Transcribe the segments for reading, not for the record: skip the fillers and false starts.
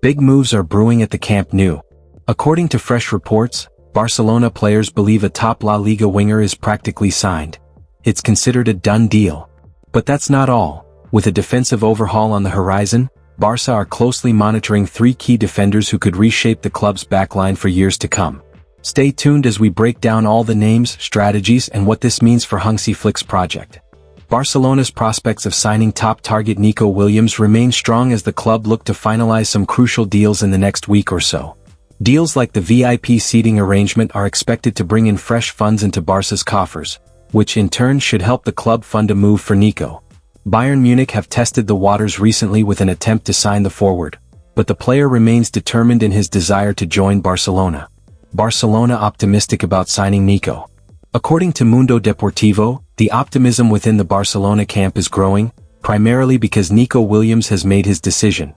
Big moves are brewing at the Camp Nou. According to fresh reports, Barcelona players believe a top La Liga winger is practically signed. It's considered a done deal. But that's not all. With a defensive overhaul on the horizon, Barca are closely monitoring 3 key defenders who could reshape the club's backline for years to come. Stay tuned as we break down all the names, strategies, and what this means for Hansi Flick's project. Barcelona's prospects of signing top target Nico Williams remain strong as the club look to finalize some crucial deals in the next week or so. Deals like the VIP seating arrangement are expected to bring in fresh funds into Barca's coffers, which in turn should help the club fund a move for Nico. Bayern Munich have tested the waters recently with an attempt to sign the forward, but the player remains determined in his desire to join Barcelona. Barcelona optimistic about signing Nico. According to Mundo Deportivo, the optimism within the Barcelona camp is growing, primarily because Nico Williams has made his decision.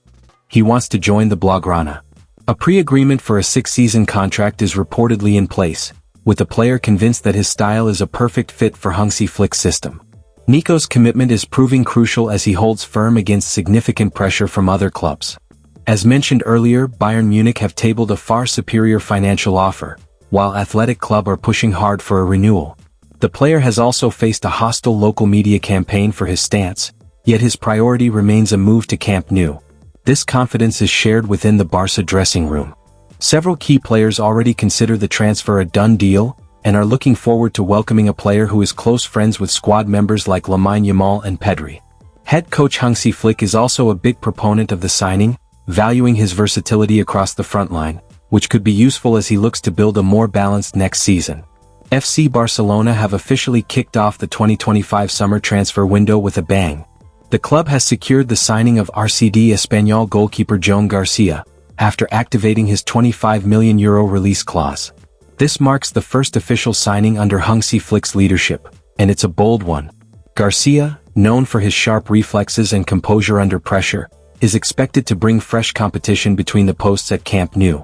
He wants to join the Blaugrana. A pre-agreement for a 6-season contract is reportedly in place, with the player convinced that his style is a perfect fit for Hansi Flick's system. Nico's commitment is proving crucial as he holds firm against significant pressure from other clubs. As mentioned earlier, Bayern Munich have tabled a far superior financial offer, while Athletic Club are pushing hard for a renewal. The player has also faced a hostile local media campaign for his stance, yet his priority remains a move to Camp Nou. This confidence is shared within the Barca dressing room. Several key players already consider the transfer a done deal, and are looking forward to welcoming a player who is close friends with squad members like Lamine Yamal and Pedri. Head coach Hansi Flick is also a big proponent of the signing, valuing his versatility across the front line, which could be useful as he looks to build a more balanced next season. FC Barcelona have officially kicked off the 2025 summer transfer window with a bang. The club has secured the signing of RCD Espanyol goalkeeper Joan Garcia, after activating his €25 million release clause. This marks the first official signing under Hansi Flick's leadership, and it's a bold one. Garcia, known for his sharp reflexes and composure under pressure, is expected to bring fresh competition between the posts at Camp Nou.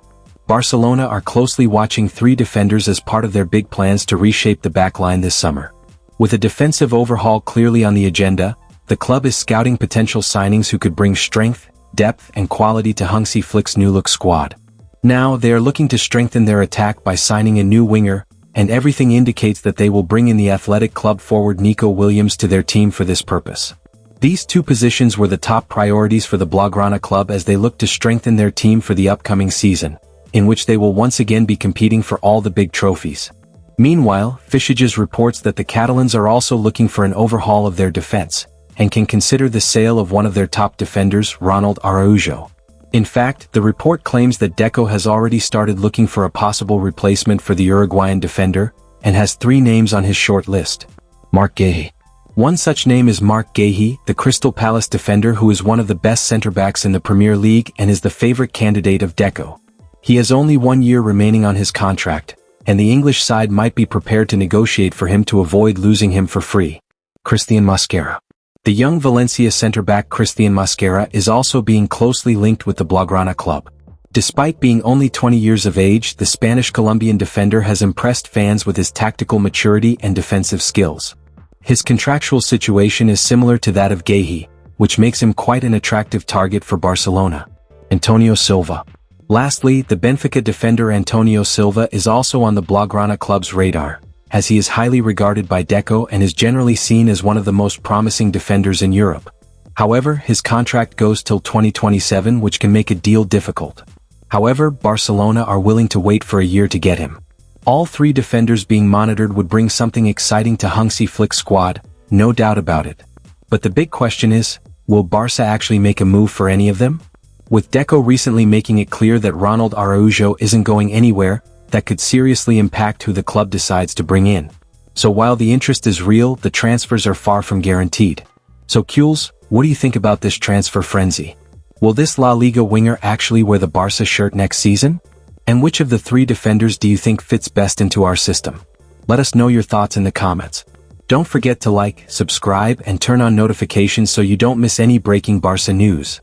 Barcelona are closely watching 3 defenders as part of their big plans to reshape the backline this summer. With a defensive overhaul clearly on the agenda, the club is scouting potential signings who could bring strength, depth, and quality to Hansi Flick's new-look squad. Now, they are looking to strengthen their attack by signing a new winger, and everything indicates that they will bring in the Athletic Club forward Nico Williams to their team for this purpose. These 2 positions were the top priorities for the Blaugrana club as they look to strengthen their team for the upcoming season, in which they will once again be competing for all the big trophies. Meanwhile, Fichages reports that the Catalans are also looking for an overhaul of their defense, and can consider the sale of one of their top defenders, Ronald Araujo. In fact, the report claims that Deco has already started looking for a possible replacement for the Uruguayan defender, and has 3 names on his short list. Marc Guéhi. One such name is Marc Guéhi, the Crystal Palace defender who is one of the best centre-backs in the Premier League and is the favourite candidate of Deco. He has only 1 year remaining on his contract, and the English side might be prepared to negotiate for him to avoid losing him for free. Christian Mosquera. The young Valencia centre-back Christian Mosquera is also being closely linked with the Blaugrana club. Despite being only 20 years of age, the Spanish-Colombian defender has impressed fans with his tactical maturity and defensive skills. His contractual situation is similar to that of Guéhi, which makes him quite an attractive target for Barcelona. Antonio Silva. Lastly, the Benfica defender Antonio Silva is also on the Blaugrana club's radar, as he is highly regarded by Deco and is generally seen as one of the most promising defenders in Europe. However, his contract goes till 2027, which can make a deal difficult. However, Barcelona are willing to wait for a year to get him. All 3 defenders being monitored would bring something exciting to Hansi Flick's squad, no doubt about it. But the big question is, will Barca actually make a move for any of them? With Deco recently making it clear that Ronald Araujo isn't going anywhere, that could seriously impact who the club decides to bring in. So while the interest is real, the transfers are far from guaranteed. So Kules, what do you think about this transfer frenzy? Will this La Liga winger actually wear the Barca shirt next season? And which of the 3 defenders do you think fits best into our system? Let us know your thoughts in the comments. Don't forget to like, subscribe, and turn on notifications so you don't miss any breaking Barca news.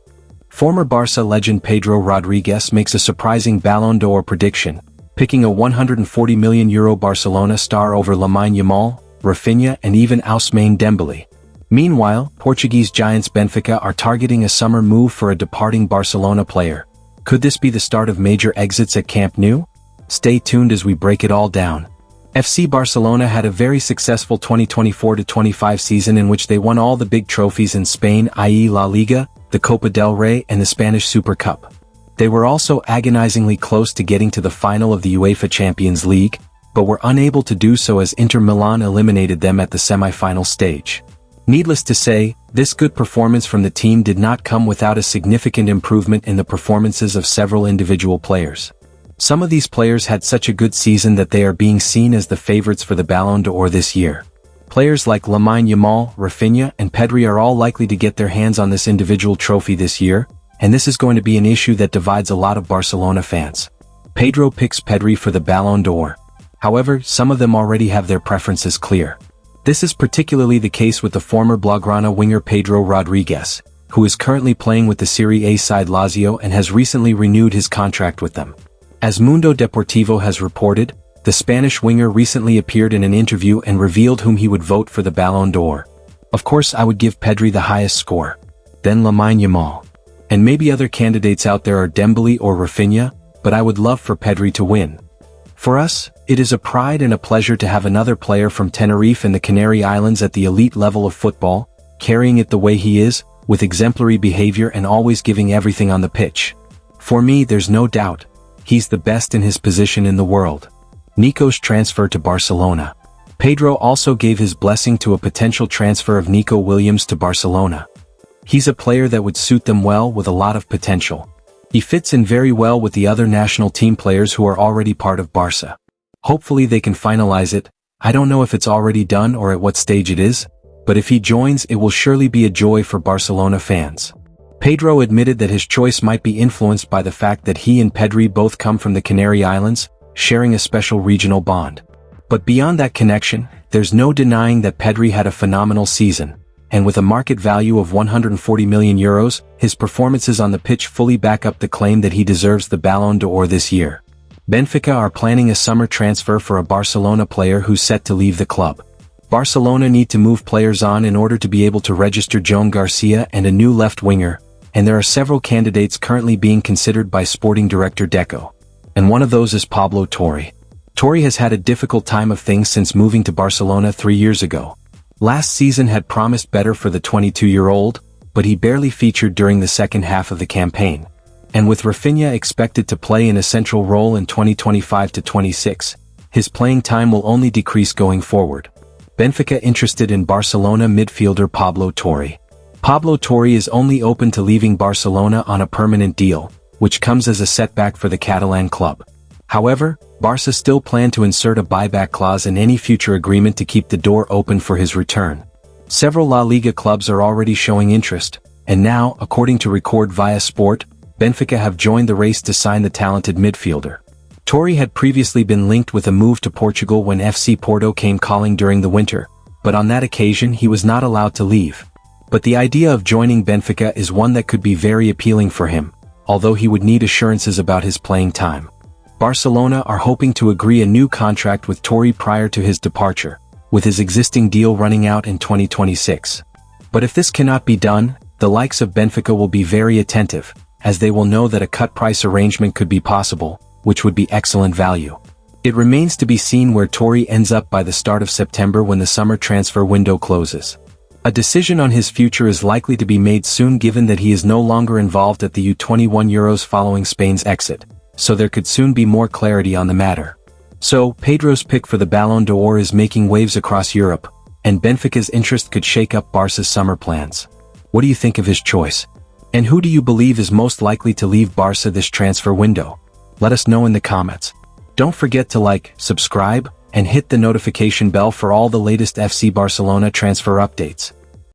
Former Barca legend Pedro Rodriguez makes a surprising Ballon d'Or prediction, picking a €140 million Barcelona star over Lamine Yamal, Rafinha, and even Ousmane Dembele. Meanwhile, Portuguese giants Benfica are targeting a summer move for a departing Barcelona player. Could this be the start of major exits at Camp Nou? Stay tuned as we break it all down. FC Barcelona had a very successful 2024-25 season in which they won all the big trophies in Spain, i.e. La Liga, the Copa del Rey and the Spanish Super Cup. They were also agonizingly close to getting to the final of the UEFA Champions League, but were unable to do so as Inter Milan eliminated them at the semi-final stage. Needless to say, this good performance from the team did not come without a significant improvement in the performances of several individual players. Some of these players had such a good season that they are being seen as the favorites for the Ballon d'Or this year. Players like Lamine Yamal, Rafinha, and Pedri are all likely to get their hands on this individual trophy this year, and this is going to be an issue that divides a lot of Barcelona fans. Pedro picks Pedri for the Ballon d'Or. However, some of them already have their preferences clear. This is particularly the case with the former Blaugrana winger Pedro Rodriguez, who is currently playing with the Serie A side Lazio and has recently renewed his contract with them. As Mundo Deportivo has reported, the Spanish winger recently appeared in an interview and revealed whom he would vote for the Ballon d'Or. Of course, I would give Pedri the highest score. Then Lamine Yamal. And maybe other candidates out there are Dembele or Rafinha, but I would love for Pedri to win. For us, it is a pride and a pleasure to have another player from Tenerife and the Canary Islands at the elite level of football, carrying it the way he is, with exemplary behavior and always giving everything on the pitch. For me, there's no doubt. He's the best in his position in the world. Nico's transfer to Barcelona. Pedro also gave his blessing to a potential transfer of Nico Williams to Barcelona. He's a player that would suit them well with a lot of potential. He fits in very well with the other national team players who are already part of Barca. Hopefully they can finalize it. I don't know if it's already done or at what stage it is, but if he joins, it will surely be a joy for Barcelona fans. Pedro admitted that his choice might be influenced by the fact that he and Pedri both come from the Canary Islands, sharing a special regional bond. But beyond that connection, there's no denying that Pedri had a phenomenal season, and with a market value of 140 million euros, his performances on the pitch fully back up the claim that he deserves the Ballon d'Or this year. Benfica are planning a summer transfer for a Barcelona player who's set to leave the club. Barcelona need to move players on in order to be able to register Joan Garcia and a new left winger, and there are several candidates currently being considered by sporting director Deco. And one of those is Pablo Torre. Torre has had a difficult time of things since moving to Barcelona 3 years ago. Last season had promised better for the 22-year-old, but he barely featured during the second half of the campaign. And with Rafinha expected to play in a central role in 2025-26, his playing time will only decrease going forward. Benfica interested in Barcelona midfielder Pablo Torre. Pablo Torre is only open to leaving Barcelona on a permanent deal, which comes as a setback for the Catalan club. However, Barca still plan to insert a buyback clause in any future agreement to keep the door open for his return. Several La Liga clubs are already showing interest, and now, according to Record via Sport, Benfica have joined the race to sign the talented midfielder. Torre had previously been linked with a move to Portugal when FC Porto came calling during the winter, but on that occasion he was not allowed to leave. But the idea of joining Benfica is one that could be very appealing for him, although he would need assurances about his playing time. Barcelona are hoping to agree a new contract with Torre prior to his departure, with his existing deal running out in 2026. But if this cannot be done, the likes of Benfica will be very attentive, as they will know that a cut price arrangement could be possible, which would be excellent value. It remains to be seen where Torre ends up by the start of September when the summer transfer window closes. A decision on his future is likely to be made soon given that he is no longer involved at the U21 Euros following Spain's exit, so there could soon be more clarity on the matter. So, Pedro's pick for the Ballon d'Or is making waves across Europe, and Benfica's interest could shake up Barca's summer plans. What do you think of his choice? And who do you believe is most likely to leave Barca this transfer window? Let us know in the comments. Don't forget to like, subscribe, and hit the notification bell for all the latest FC Barcelona transfer updates.